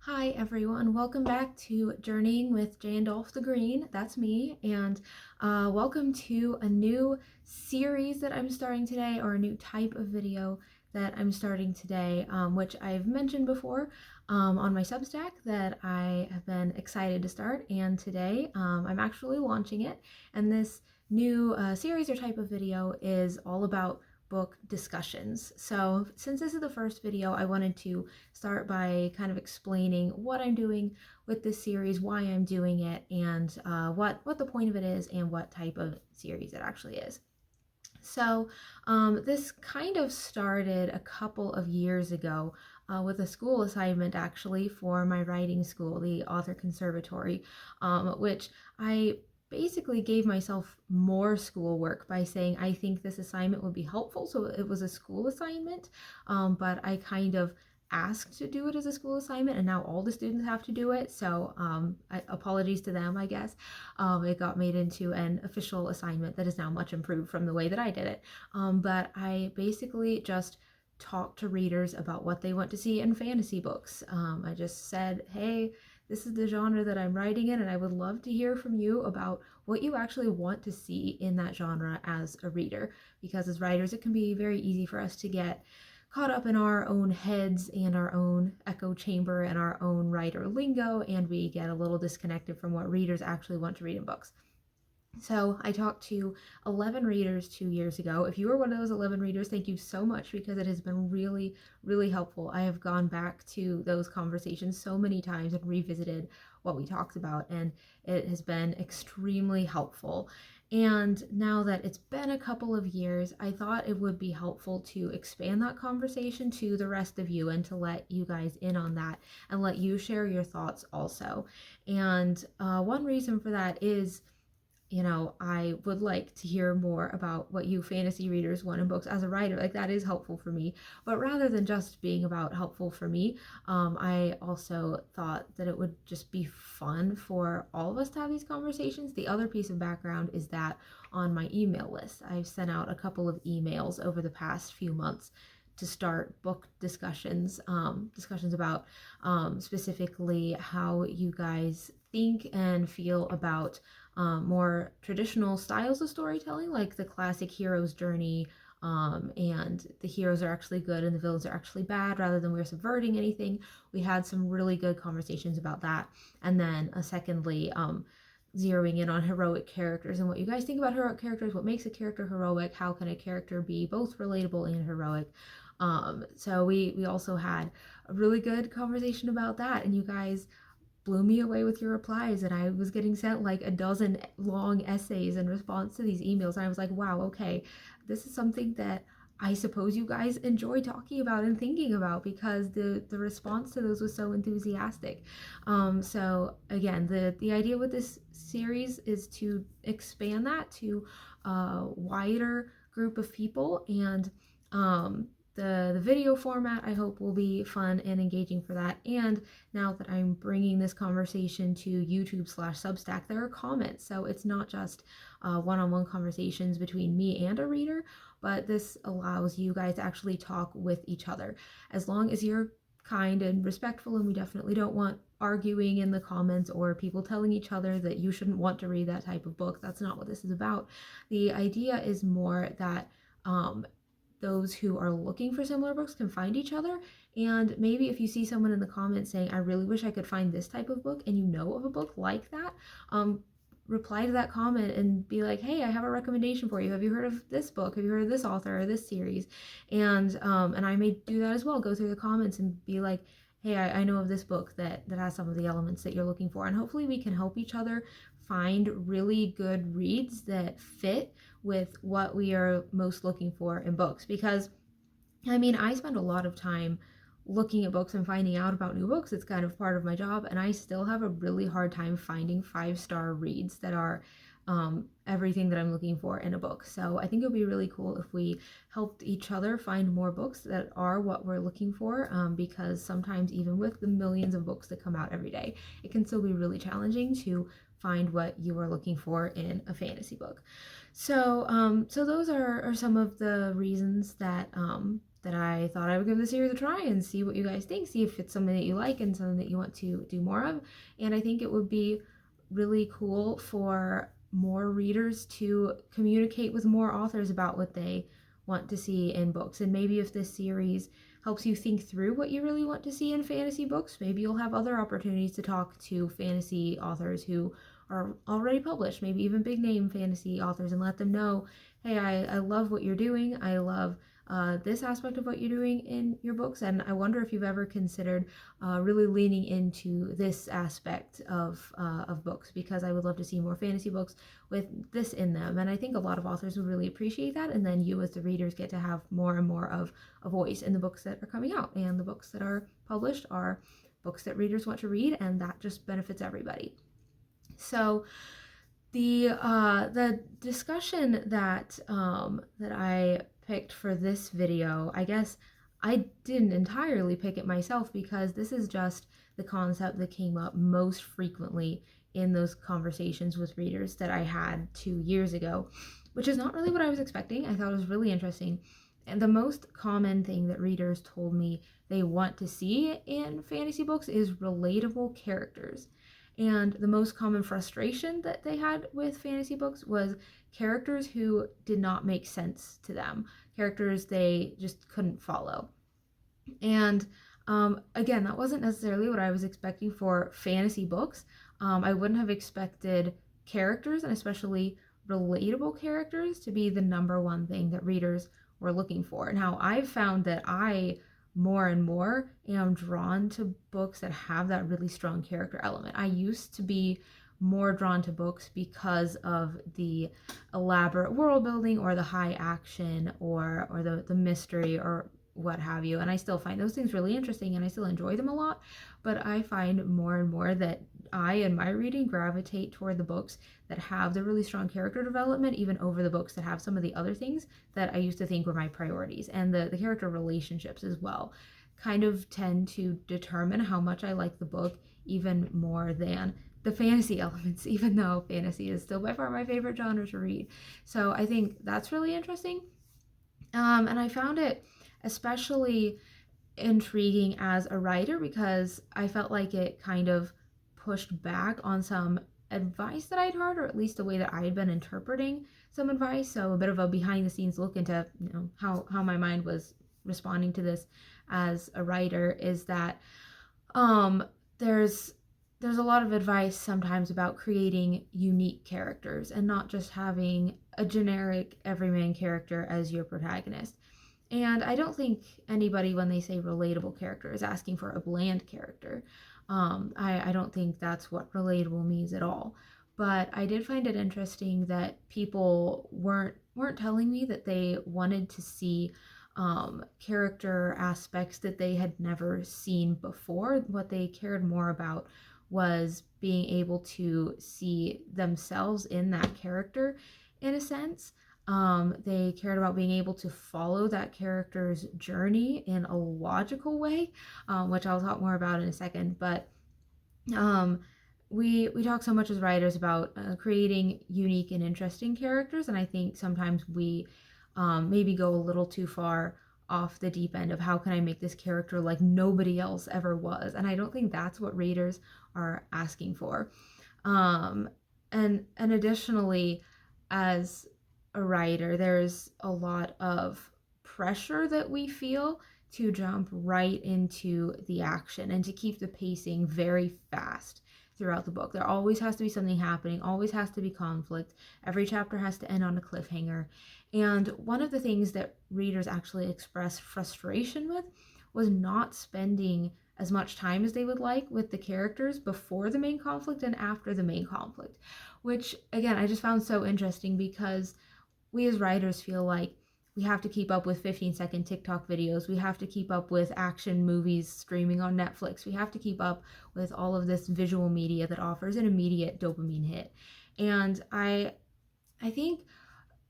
Hi everyone, welcome back to Journeying with Jandolph the Green. That's me, and welcome to a new series that I'm starting today, or a new type of video that I'm starting today, which I've mentioned before on my Substack that I have been excited to start. And today I'm actually launching it, and this new series or type of video is all about book discussions. So since this is the first video, I wanted to start by kind of explaining what I'm doing with this series, why I'm doing it, and what the point of it is, and what type of series it actually is. So this kind of started a couple of years ago with a school assignment actually for my writing school, the Author Conservatory, which I basically gave myself more schoolwork by saying I think this assignment would be helpful. So it was a school assignment, but I kind of asked to do it as a school assignment, and now all the students have to do it. So apologies to them, I guess. It got made into an official assignment that is now much improved from the way that I did it. But I basically just talked to readers about what they want to see in fantasy books. I just said, hey, this is the genre that I'm writing in, and I would love to hear from you about what you actually want to see in that genre as a reader. Because as writers, it can be very easy for us to get caught up in our own heads and our own echo chamber and our own writer lingo, and we get a little disconnected from what readers actually want to read in books. So I talked to 11 readers 2 years ago. If you were one of those 11 readers, thank you so much, because it has been really, really helpful. I have gone back to those conversations so many times and revisited what we talked about, and it has been extremely helpful. And now that it's been a couple of years, I thought it would be helpful to expand that conversation to the rest of you and to let you guys in on that and let you share your thoughts also. And one reason for that is, I would like to hear more about what you fantasy readers want in books as a writer. Like, that is helpful for me. But rather than just being about helpful for me, I also thought that it would just be fun for all of us to have these conversations. The other piece of background is that on my email list, I've sent out a couple of emails over the past few months to start book discussions, discussions about specifically how you guys think and feel about more traditional styles of storytelling, like the classic hero's journey, and the heroes are actually good and the villains are actually bad, rather than we're subverting anything. We had some really good conversations about that. And then secondly, zeroing in on heroic characters and what you guys think about heroic characters, what makes a character heroic, how can a character be both relatable and heroic. So we also had a really good conversation about that, and you guys blew me away with your replies, and I was getting sent like a dozen long essays in response to these emails, and I was like, wow, okay, this is something that I suppose you guys enjoy talking about and thinking about, because the response to those was so enthusiastic. So again, the idea with this series is to expand that to a wider group of people, and the video format, I hope, will be fun and engaging for that. And now that I'm bringing this conversation to YouTube/Substack, there are comments. So it's not just one-on-one conversations between me and a reader, but this allows you guys to actually talk with each other. As long as you're kind and respectful, and we definitely don't want arguing in the comments or people telling each other that you shouldn't want to read that type of book. That's not what this is about. The idea is more that those who are looking for similar books can find each other. And maybe if you see someone in the comments saying, I really wish I could find this type of book, and you know of a book like that, reply to that comment and be like, hey, I have a recommendation for you. Have you heard of this book? Have you heard of this author or this series? And I may do that as well. Go through the comments and be like, hey, I know of this book that has some of the elements that you're looking for. And hopefully we can help each other find really good reads that fit with what we are most looking for in books. Because I spend a lot of time looking at books and finding out about new books. It's kind of part of my job, and I still have a really hard time finding 5-star reads that are everything that I'm looking for in a book. So I think it would be really cool if we helped each other find more books that are what we're looking for, because sometimes even with the millions of books that come out every day, it can still be really challenging to find what you are looking for in a fantasy book. So those are some of the reasons that that I thought I would give the series a try and see what you guys think, see if it's something that you like and something that you want to do more of. And I think it would be really cool for more readers to communicate with more authors about what they want to see in books. And maybe if this series helps you think through what you really want to see in fantasy books, maybe you'll have other opportunities to talk to fantasy authors who are already published, maybe even big name fantasy authors, and let them know, hey, I love what you're doing. I love this aspect of what you're doing in your books, and I wonder if you've ever considered really leaning into this aspect of books, because I would love to see more fantasy books with this in them, and I think a lot of authors would really appreciate that, and then you as the readers get to have more and more of a voice in the books that are coming out, and the books that are published are books that readers want to read, and that just benefits everybody. So the discussion that I picked for this video, I guess I didn't entirely pick it myself, because this is just the concept that came up most frequently in those conversations with readers that I had 2 years ago, which is not really what I was expecting. I thought it was really interesting. And the most common thing that readers told me they want to see in fantasy books is relatable characters. And the most common frustration that they had with fantasy books was characters who did not make sense to them, characters they just couldn't follow. And again, that wasn't necessarily what I was expecting for fantasy books. I wouldn't have expected characters, and especially relatable characters, to be the number one thing that readers were looking for. Now, I've found that I more and more am drawn to books that have that really strong character element. I used to be more drawn to books because of the elaborate world building or the high action or the mystery or what have you, and I still find those things really interesting and I still enjoy them a lot, but I find more and more that I, in my reading, gravitate toward the books that have the really strong character development, even over the books that have some of the other things that I used to think were my priorities. And the character relationships as well kind of tend to determine how much I like the book, even more than the fantasy elements, even though fantasy is still by far my favorite genre to read. So I think that's really interesting. And I found it especially intriguing as a writer because I felt like it kind of pushed back on some advice that I'd heard, or at least the way that I had been interpreting some advice. So a bit of a behind the scenes look into how my mind was responding to this as a writer is that there's a lot of advice sometimes about creating unique characters and not just having a generic everyman character as your protagonist. And I don't think anybody, when they say relatable character, is asking for a bland character. I don't think that's what relatable means at all. But I did find it interesting that people weren't telling me that they wanted to see character aspects that they had never seen before. What they cared more about was being able to see themselves in that character, in a sense. They cared about being able to follow that character's journey in a logical way, which I'll talk more about in a second. But we talk so much as writers about creating unique and interesting characters, and I think sometimes we maybe go a little too far off the deep end of how can I make this character like nobody else ever was, and I don't think that's what readers are asking for. And additionally, as a writer, there's a lot of pressure that we feel to jump right into the action and to keep the pacing very fast throughout the book. There always has to be something happening, always has to be conflict. Every chapter has to end on a cliffhanger. And one of the things that readers actually expressed frustration with was not spending as much time as they would like with the characters before the main conflict and after the main conflict, which again, I just found so interesting because we as writers feel like we have to keep up with 15-second TikTok videos. We have to keep up with action movies streaming on Netflix. We have to keep up with all of this visual media that offers an immediate dopamine hit. And I think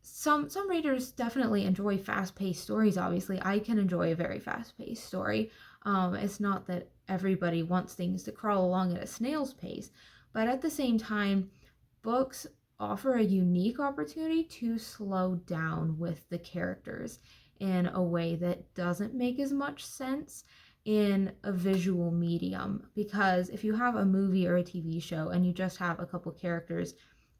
some readers definitely enjoy fast-paced stories. Obviously, I can enjoy a very fast-paced story. It's not that everybody wants things to crawl along at a snail's pace, but at the same time, books offer a unique opportunity to slow down with the characters in a way that doesn't make as much sense in a visual medium. Because if you have a movie or a TV show and you just have a couple characters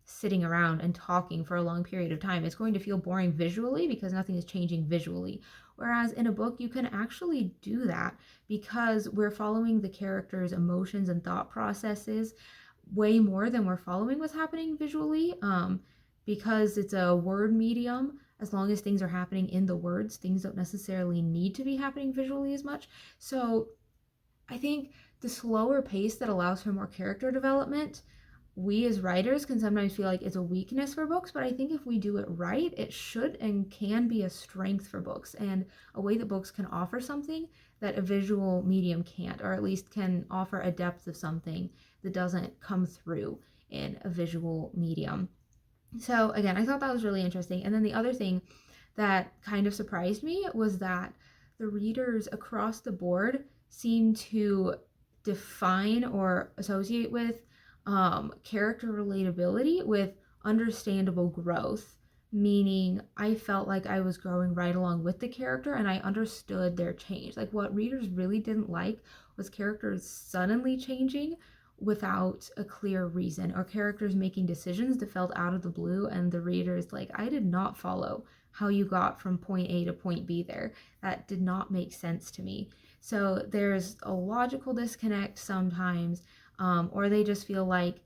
sitting around and talking for a long period of time, it's going to feel boring visually because nothing is changing visually. Whereas in a book, you can actually do that because we're following the characters' emotions and thought processes way more than we're following what's happening visually. Because it's a word medium, as long as things are happening in the words, things don't necessarily need to be happening visually as much. So I think the slower pace that allows for more character development, we as writers can sometimes feel like it's a weakness for books, but I think if we do it right, it should and can be a strength for books and a way that books can offer something that a visual medium can't, or at least can offer a depth of something that doesn't come through in a visual medium. So again, I thought that was really interesting. And then the other thing that kind of surprised me was that the readers across the board seem to define or associate with character relatability with understandable growth, meaning I felt like I was growing right along with the character and I understood their change. Like what readers really didn't like was characters suddenly changing without a clear reason, or characters making decisions that felt out of the blue and the reader is like, I did not follow how you got from point A to point B there. That did not make sense to me. So there's a logical disconnect sometimes, or they just feel like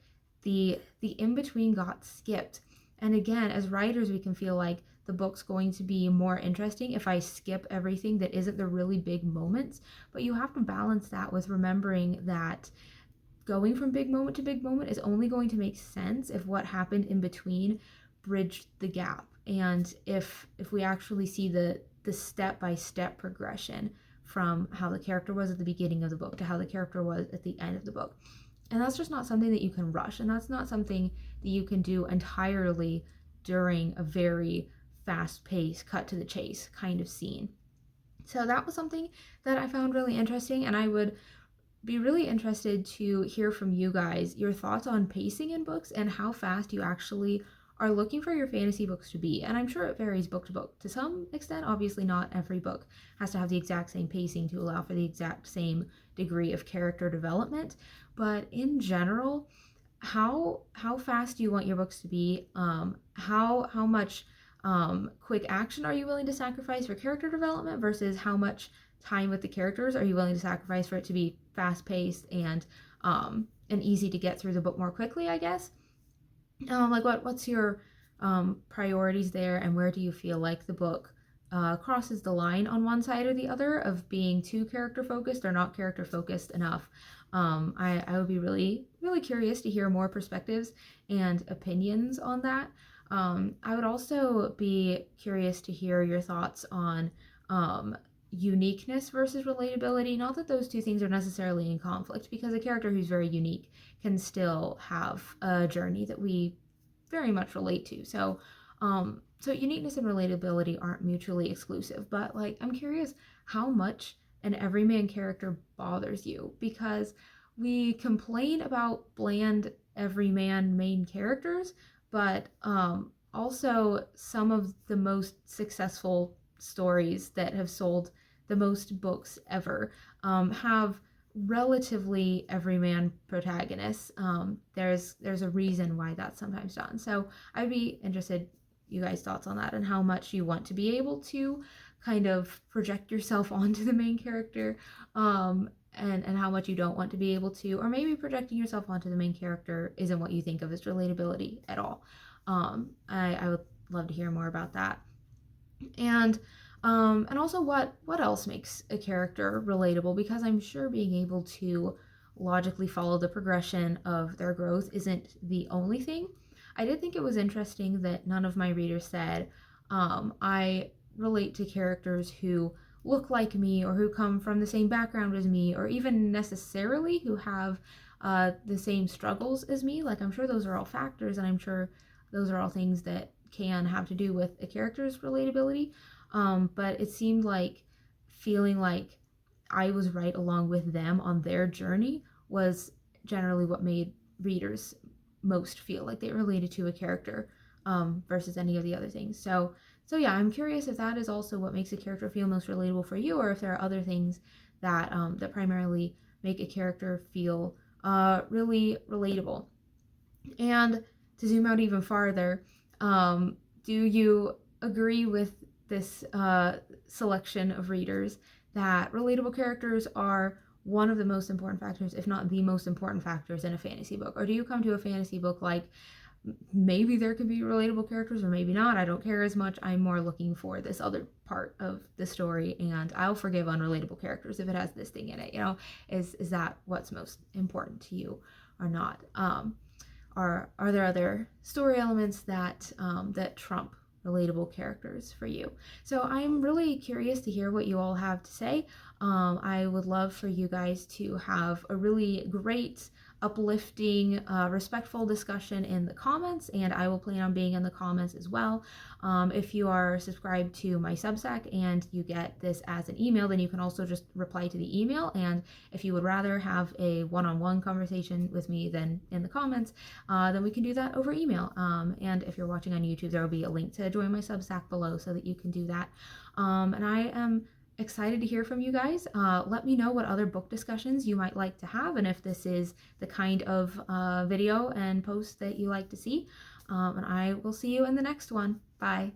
the in between got skipped. And again, as writers, we can feel like the book's going to be more interesting if I skip everything that isn't the really big moments. But you have to balance that with remembering that going from big moment to big moment is only going to make sense if what happened in between bridged the gap, and if we actually see the step-by-step progression from how the character was at the beginning of the book to how the character was at the end of the book. And that's just not something that you can rush, and that's not something that you can do entirely during a very fast-paced cut to the chase kind of scene. So that was something that I found really interesting, and I would be really interested to hear from you guys your thoughts on pacing in books and how fast you actually are looking for your fantasy books to be. And I'm sure it varies book to book to some extent. Obviously, not every book has to have the exact same pacing to allow for the exact same degree of character development. But in general, how fast do you want your books to be? How much quick action are you willing to sacrifice for character development versus how much time with the characters are you willing to sacrifice for it to be fast paced and easy to get through the book more quickly, I guess. Like what's your priorities there, and where do you feel like the book crosses the line on one side or the other of being too character focused or not character focused enough? I would be really curious to hear more perspectives and opinions on that. I would also be curious to hear your thoughts on uniqueness versus relatability. Not that those two things are necessarily in conflict, because a character who's very unique can still have a journey that we very much relate to. So uniqueness and relatability aren't mutually exclusive, but like I'm curious how much an everyman character bothers you, because we complain about bland everyman main characters, but also some of the most successful stories that have sold the most books ever have relatively everyman protagonists. There's a reason why that's sometimes done. So I'd be interested you guys' thoughts on that and how much you want to be able to kind of project yourself onto the main character, and how much you don't want to be able to, or maybe projecting yourself onto the main character isn't what you think of as relatability at all. I would love to hear more about that. And also what else makes a character relatable, because I'm sure being able to logically follow the progression of their growth isn't the only thing. I did think it was interesting that none of my readers said I relate to characters who look like me or who come from the same background as me, or even necessarily who have the same struggles as me. Like I'm sure those are all factors, and I'm sure those are all things that can have to do with a character's relatability. But it seemed like feeling like I was right along with them on their journey was generally what made readers most feel like they related to a character versus any of the other things. So So yeah, I'm curious if that is also what makes a character feel most relatable for you, or if there are other things that that primarily make a character feel really relatable. And to zoom out even farther, do you agree with this selection of readers that relatable characters are one of the most important factors, if not the most important factors in a fantasy book? Or do you come to a fantasy book like, maybe there could be relatable characters or maybe not, I don't care as much, I'm more looking for this other part of the story, and I'll forgive unrelatable characters if it has this thing in it, is that what's most important to you or not? Are there other story elements that that trump relatable characters for you? So I'm really curious to hear what you all have to say. I would love for you guys to have a really great, uplifting, respectful discussion in the comments, and I will plan on being in the comments as well. If you are subscribed to my Substack and you get this as an email, then you can also just reply to the email. And if you would rather have a one-on-one conversation with me than in the comments, then we can do that over email. And if you're watching on YouTube, there will be a link to join my Substack below so that you can do that. And I am excited to hear from you guys. Let me know what other book discussions you might like to have, and if this is the kind of video and post that you like to see. And I will see you in the next one. Bye.